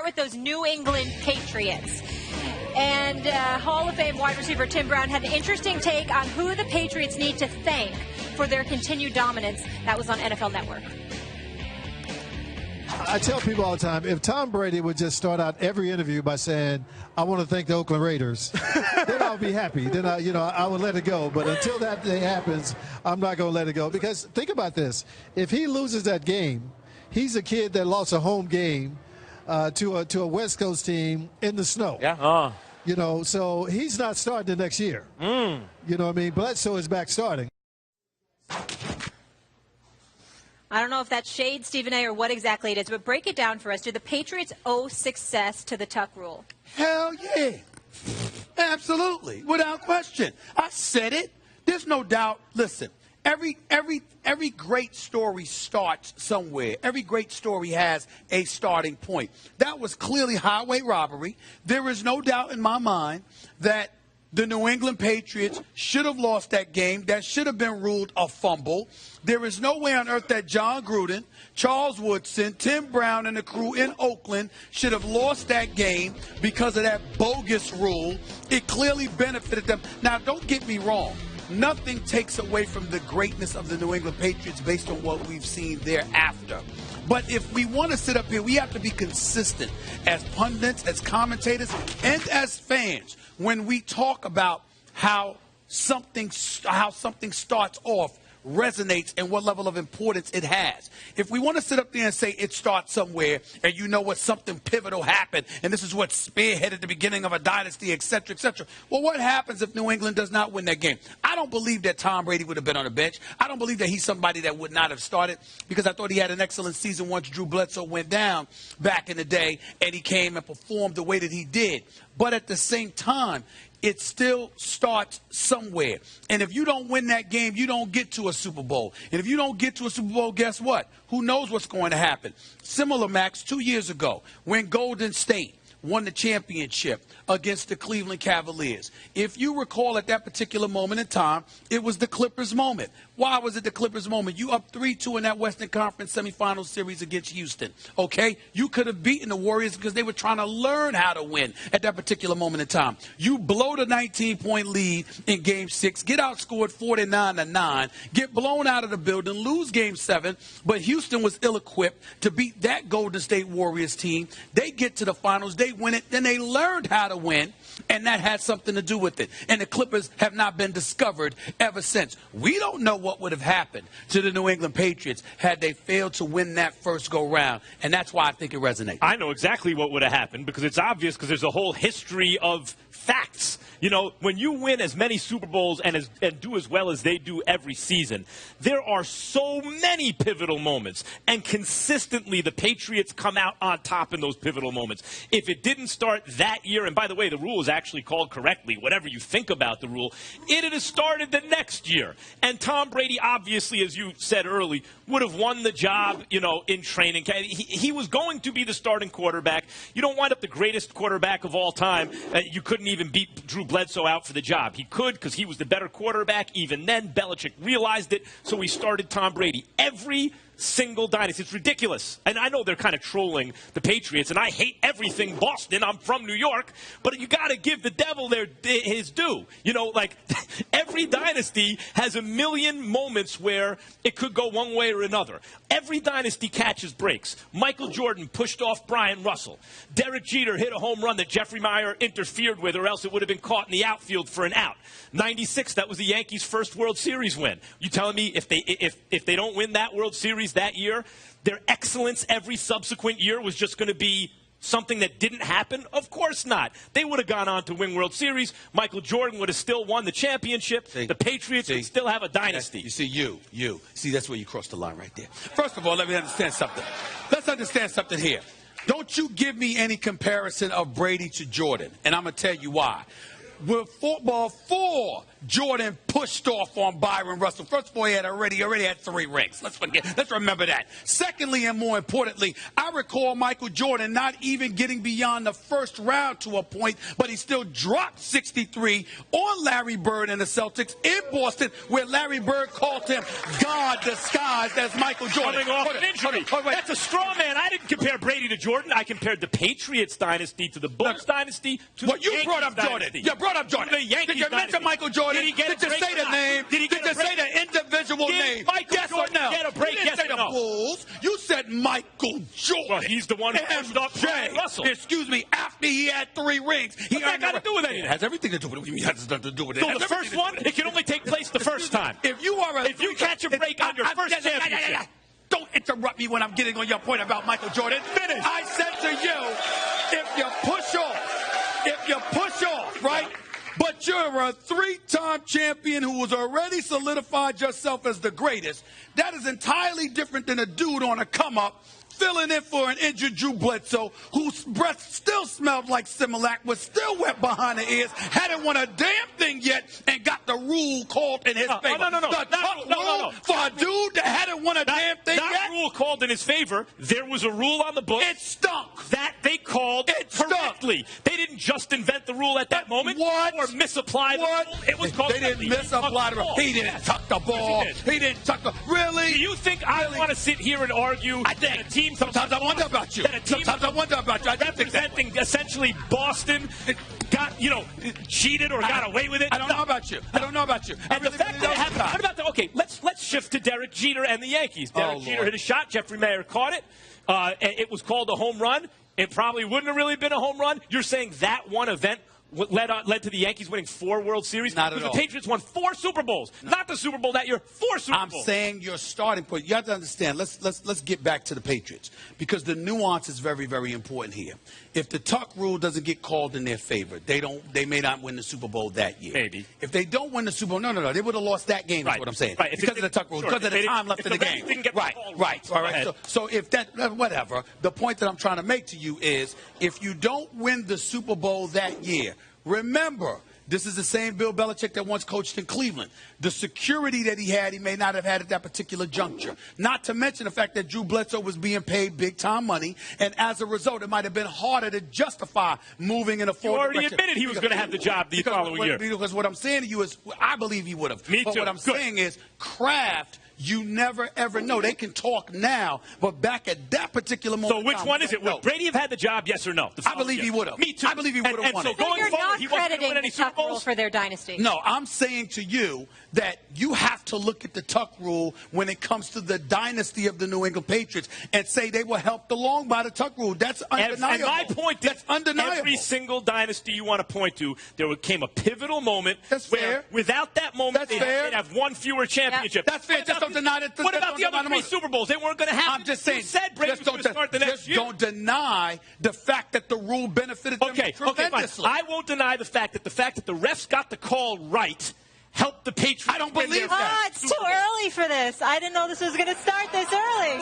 With those New England Patriots. And Hall of Fame wide receiver Tim Brown had an interesting take on who the Patriots need to thank for their continued dominance. That was on NFL Network. I tell people all the time, if Tom Brady would just start out every interview by saying, I want to thank the Oakland Raiders, then I'll be happy. Then I would let it go. But until that day happens, I'm not going to let it go. Because think about this. If he loses that game, he's a kid that lost a home game to a West Coast team in the snow. Yeah. So he's not starting the next year. You know what I mean? Bledsoe is back starting. I don't know if that's shade, Stephen A., or what exactly it is, but break it down for us. Do the Patriots owe success to the Tuck rule? Hell yeah. Absolutely. Without question. I said it. There's no doubt. Listen, every great story starts somewhere. Every great story has a starting point. That was clearly highway robbery. There is no doubt in my mind that the New England Patriots should have lost that game. That should have been ruled a fumble. There is no way on earth that John Gruden, Charles Woodson, Tim Brown, and the crew in Oakland should have lost that game because of that bogus rule. It clearly benefited them. Now, don't get me wrong. Nothing takes away from the greatness of the New England Patriots based on what we've seen thereafter. But if we want to sit up here, we have to be consistent as pundits, as commentators, and as fans when we talk about how something starts off, resonates, and what level of importance it has. If we want to sit up there and say it starts somewhere and you know what, something pivotal happened and this is what spearheaded the beginning of a dynasty, et cetera, well, what happens if New England does not win that game? I don't believe that Tom Brady would have been on the bench. I don't believe that he's somebody that would not have started because I thought he had an excellent season once Drew Bledsoe went down back in the day and he came and performed the way that he did. But at the same time, it still starts somewhere. And if you don't win that game, you don't get to a Super Bowl. And if you don't get to a Super Bowl, guess what? Who knows what's going to happen? Similar, Max, 2 years ago when Golden State won the championship against the Cleveland Cavaliers. If you recall, at that particular moment in time, it was the Clippers' moment. Why was it the Clippers' moment? You up 3-2 in that Western Conference semifinal series against Houston, okay? You could have beaten the Warriors because they were trying to learn how to win at that particular moment in time. You blow the 19-point lead in Game 6, get outscored 49-9, get blown out of the building, lose Game 7, but Houston was ill-equipped to beat that Golden State Warriors team. They get to the finals, they win it, then they learned how to win, and that had something to do with it. And the Clippers have not been discovered ever since. We don't know what would have happened to the New England Patriots had they failed to win that first go-round, and that's why I think it resonates. I know exactly what would have happened because it's obvious because there's a whole history of facts. You know, when you win as many Super Bowls and do as well as they do every season, there are so many pivotal moments, and consistently the Patriots come out on top in those pivotal moments. If it didn't start that year, and by the way, the rule is actually called correctly, whatever you think about the rule, it had started the next year. And Tom Brady, obviously, as you said early, would have won the job, in training. He was going to be the starting quarterback. You don't wind up the greatest quarterback of all time. You couldn't even beat Drew Bledsoe out for the job. He could because he was the better quarterback. Even then, Belichick realized it, so he started Tom Brady. Every single dynasty. It's ridiculous. And I know they're kind of trolling the Patriots, and I hate everything Boston. I'm from New York, but you got to give the devil his due. Every dynasty has a million moments where it could go one way or another. Every dynasty catches breaks. Michael Jordan pushed off Brian Russell. Derek Jeter hit a home run that Jeffrey Meyer interfered with, or else it would have been caught in the outfield for an out. 96, that was the Yankees' first World Series win. You telling me if they don't win that World Series that year, their excellence every subsequent year was just going to be something that didn't happen? Of course not. They would have gone on to win World Series. Michael Jordan would have still won the championship. The Patriots would still have a dynasty. You see, that's where you crossed the line right there. First of all, let me understand something. Let's understand something here. Don't you give me any comparison of Brady to Jordan, and I'm going to tell you why. With football, Jordan pushed off on Byron Russell. First of all, he already had 3 rings. Let's remember that. Secondly, and more importantly, I recall Michael Jordan not even getting beyond the first round to a point, but he still dropped 63 on Larry Bird and the Celtics in Boston, where Larry Bird called him God disguised as Michael Jordan. Coming off an injury. That's a straw man. I didn't compare Brady to Jordan. I compared the Patriots dynasty to the Bulls dynasty to the you Yankees brought up dynasty. Jordan. You brought up Jordan. The Yankees Did you mention dynasty. Michael Jordan? Did he get Did a you break say the name? Did he get you a break? say the individual name? Michael Yes Jordan or no? get a break? You didn't Yes say or the no? Bulls. You said Michael Jordan. Well, he's the one who pushed up Byron Russell. Excuse me. After he had 3 rings, he What's that got to do with anything? It has everything to do with it. It has nothing to do with it. So the first one, it can only take place the first time. If you catch a break on your first championship. Don't interrupt me when I'm getting on your point about Michael Jordan. Finish. I said to you, if you push off, right? But you're a 3-time champion who was already solidified yourself as the greatest. That is entirely different than a dude on a come-up filling in for an injured Drew Bledsoe, whose breath still smelled like Similac, was still wet behind the ears, hadn't won a damn thing yet, and got the rule called in his favor. No. For a dude that hadn't won a damn thing yet? That rule called in his favor. There was a rule on the book. It stunk. That they called correctly. They didn't just invent the rule at that moment or misapply the rule. It was called. They didn't misapply the rule. He didn't tuck the ball. He didn't tuck the. Really? Do you think I want to sit here and argue that a team? Sometimes I wonder about you. Sometimes I wonder about you. Representing essentially Boston got, cheated or got away with it. I don't know about you. I don't know about you. And the fact that it happened. What about okay? Let's shift to Derek Jeter and the Yankees. Derek Jeter hit a shot. Jeffrey Mayer caught it. It was called a home run. It probably wouldn't have really been a home run. You're saying that one event led to the Yankees winning 4 World Series? Not at all. The Patriots won 4 Super Bowls. No. Not the Super Bowl that year, 4 Super Bowls. I'm saying your starting point. You have to understand. Let's get back to the Patriots, because the nuance is very, very important here. If the tuck rule doesn't get called in their favor, they may not win the Super Bowl that year. Maybe. If they don't win the Super Bowl, no, they would have lost that game. Right. Is what I'm saying. Right. Because of the tuck rule, because of the time left in the game. Right. All right. So if that, whatever. The point that I'm trying to make to you is, if you don't win the Super Bowl that year, remember, this is the same Bill Belichick that once coached in Cleveland. The security that he may not have had at that particular juncture. Not to mention the fact that Drew Bledsoe was being paid big-time money, and as a result, it might have been harder to justify moving in a forward direction. You already admitted he was going to have the job the following year. Because what I'm saying to you is, I believe he would have. Me too. But what I'm saying is, Kraft, you never, ever know. They can talk now, but back at that particular moment. So which one is it? Would Brady have had the job, yes or no? I believe he would have. Me too. I believe he would have won it. So you're not crediting the Tuck rule for their dynasty? No, I'm saying to you that you have to look at the Tuck rule when it comes to the dynasty of the New England Patriots and say they were helped along by the Tuck rule. That's undeniable. And my point is, that's undeniable. Every single dynasty you want to point to, there came a pivotal moment. That's where, fair. Without that moment, they'd have 1 fewer championship. That's fair. Just don't deny it. What about the other 3 Super Bowls? They weren't going to happen. I'm just saying. You said Brady was going to start the next year. Don't deny the fact that the rule benefited them tremendously. Fine. I won't deny the fact that the refs got the call right helped the Patriots. I don't believe that. It's too early for this. I didn't know this was going to start this early.